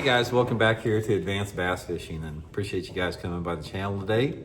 Hey guys, welcome back here to Advanced Bass Fishing, and appreciate you guys coming by the channel today.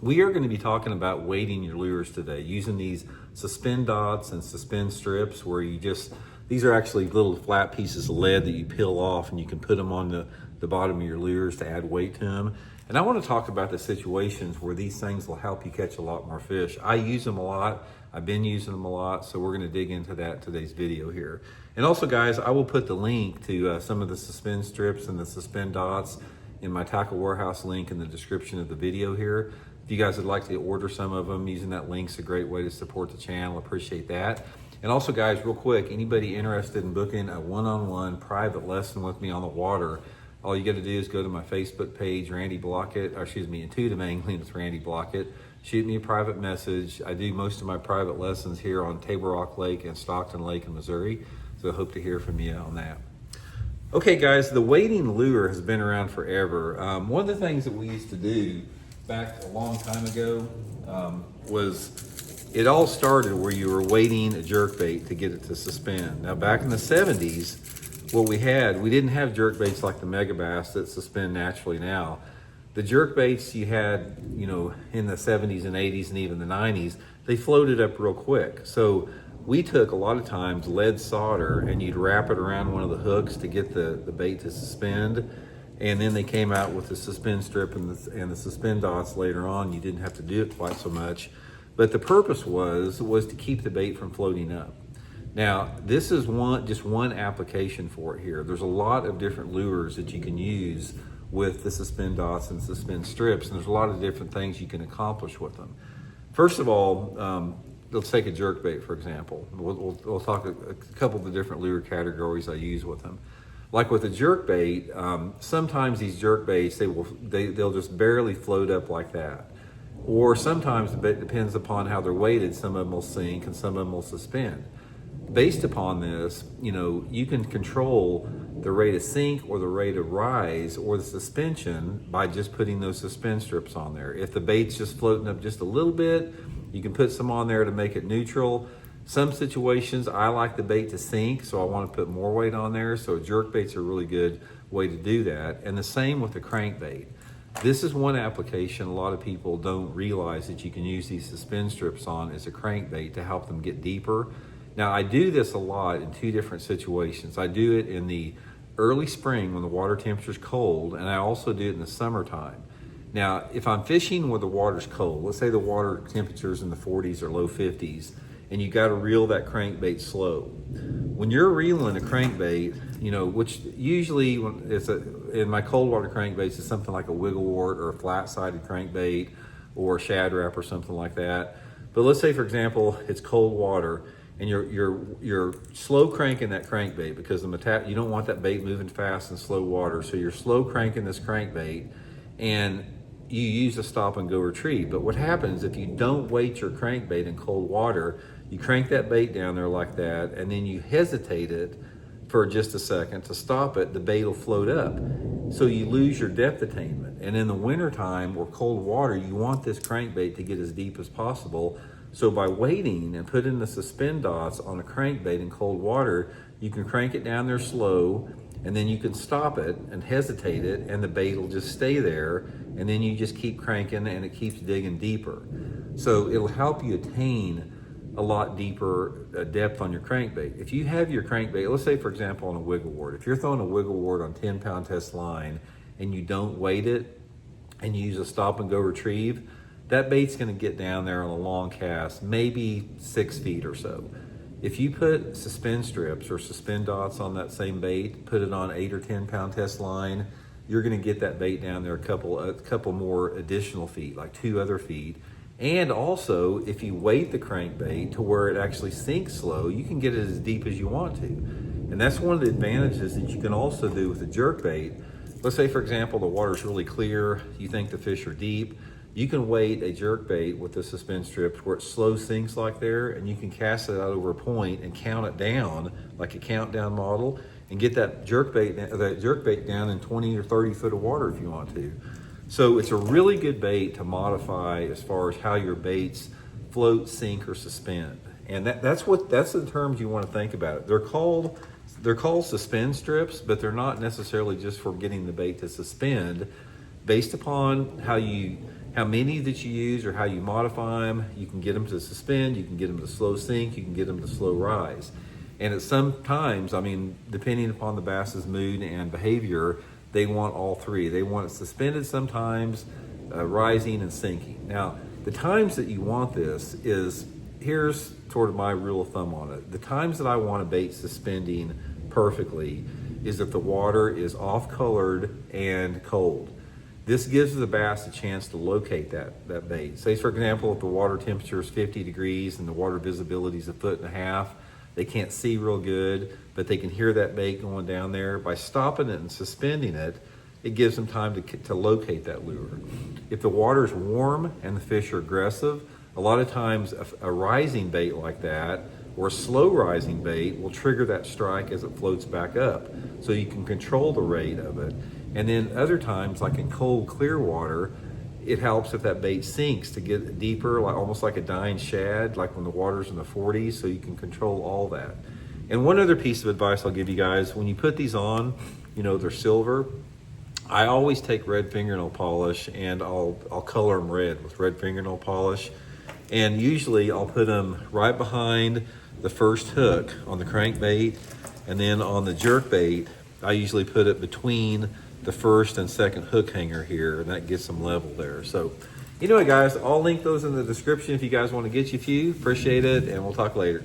We are going to be talking about weighting your lures today, using these suspend dots and suspend strips where these are actually little flat pieces of lead that you peel off and you can put them on the bottom of your lures to add weight to them. And I want to talk about the situations where these things will help you catch a lot more fish. I use them a lot. I've been using them a lot, so we're going to dig into that in today's video here. And also, guys, I will put the link to some of the suspend strips and the suspend dots in my Tackle Warehouse link in the description of the video here. If you guys would like to order some of them, using that link's a great way to support the channel. Appreciate that. And also, guys, real quick, anybody interested in booking a one-on-one private lesson with me on the water, all you got to do is go to my Facebook page, Intuitive Angling with Randy Blaukat. Shoot me a private message. I do most of my private lessons here on Table Rock Lake and Stockton Lake in Missouri. So I hope to hear from you on that. Okay, guys, the weighting lure has been around forever. One of the things that we used to do back a long time ago was it all started where you were weighting a jerkbait to get it to suspend. Now, back in the 70s, what we didn't have jerkbaits like the Megabass that suspend naturally now. The jerkbaits you had, in the 70s and 80s and even the 90s, they floated up real quick. So we took a lot of times lead solder and you'd wrap it around one of the hooks to get the bait to suspend. And then they came out with the suspend strip and the suspend dots later on. You didn't have to do it quite so much. But the purpose was to keep the bait from floating up. Now, this is just one application for it here. There's a lot of different lures that you can use with the suspend dots and suspend strips, and there's a lot of different things you can accomplish with them. First of all, let's take a jerkbait, for example. We'll talk a couple of the different lure categories I use with them. Like with a jerkbait, sometimes these jerkbaits, they'll just barely float up like that. Or sometimes, it depends upon how they're weighted, some of them will sink and some of them will suspend. Based upon this, you can control the rate of sink or the rate of rise or the suspension by just putting those suspend strips on there. If the bait's just floating up just a little bit, you can put some on there to make it neutral. Some situations, I like the bait to sink, so I want to put more weight on there. So jerkbait's a really good way to do that. And the same with the crankbait. This is one application a lot of people don't realize that you can use these suspend strips on as a crankbait to help them get deeper. Now, I do this a lot in two different situations. I do it in the early spring when the water temperature's cold, and I also do it in the summertime. Now, if I'm fishing where the water's cold, let's say the water temperature's in the 40s or low 50s, and you got to reel that crankbait slow. When you're reeling a crankbait, which usually in my cold water crankbaits is something like a wiggle wart or a flat-sided crankbait or a shad wrap or something like that. But let's say, for example, it's cold water, and you're slow cranking that crankbait because you don't want that bait moving fast in slow water. So you're slow cranking this crankbait and you use a stop and go retrieve. But what happens if you don't weight your crankbait in cold water, you crank that bait down there like that and then you hesitate it for just a second to stop it, the bait will float up. So you lose your depth attainment. And in the wintertime or cold water, you want this crankbait to get as deep as possible. So by waiting and putting the suspend dots on a crankbait in cold water, you can crank it down there slow, and then you can stop it and hesitate it, and the bait will just stay there, and then you just keep cranking and it keeps digging deeper. So it'll help you attain a lot deeper depth on your crankbait. If you have your crankbait, let's say, for example, on a wiggle wart, if you're throwing a wiggle wart on 10-pound test line and you don't weight it and you use a stop and go retrieve, that bait's going to get down there on a long cast, maybe 6 feet or so. If you put suspend strips or suspend dots on that same bait, put it on 8 or 10-pound test line, you're going to get that bait down there a couple more additional feet, like 2 other feet. And also, if you weight the crankbait to where it actually sinks slow, you can get it as deep as you want to. And that's one of the advantages that you can also do with a jerkbait. Let's say, for example, the water's really clear, you think the fish are deep. You can weight a jerkbait with the suspend strips where it slow sinks like there, and you can cast it out over a point and count it down like a countdown model and get that jerkbait down in 20 or 30 foot of water if you want to. So it's a really good bait to modify as far as how your baits float, sink, or suspend. And that's the terms you want to think about it. They're called They're called suspend strips, but they're not necessarily just for getting the bait to suspend. Based upon how many that you use or how you modify them, you can get them to suspend, you can get them to slow sink, you can get them to slow rise. And at some times, I mean, depending upon the bass's mood and behavior, they want all three. They want it suspended sometimes, rising and sinking. Now, the times that you want this is, here's sort of my rule of thumb on it. The times that I want a bait suspending perfectly is if the water is off-colored and cold. This gives the bass a chance to locate that bait. Say, for example, if the water temperature is 50 degrees and the water visibility is 1.5 feet, they can't see real good, but they can hear that bait going down there. By stopping it and suspending it, it gives them time to locate that lure. If the water is warm and the fish are aggressive, a lot of times a rising bait like that or a slow rising bait will trigger that strike as it floats back up, so you can control the rate of it. And then other times, like in cold, clear water, it helps if that bait sinks to get deeper, like almost like a dying shad, like when the water's in the 40s, so you can control all that. And one other piece of advice I'll give you guys, when you put these on, you know, they're silver, I always take red fingernail polish and I'll color them red with red fingernail polish. And usually I'll put them right behind the first hook on the crankbait, and then on the jerkbait, I usually put it between the first and second hook hanger here, and that gets them level there. So anyway, guys, I'll link those in the description if you guys want to get you a few. Appreciate it, and we'll talk later.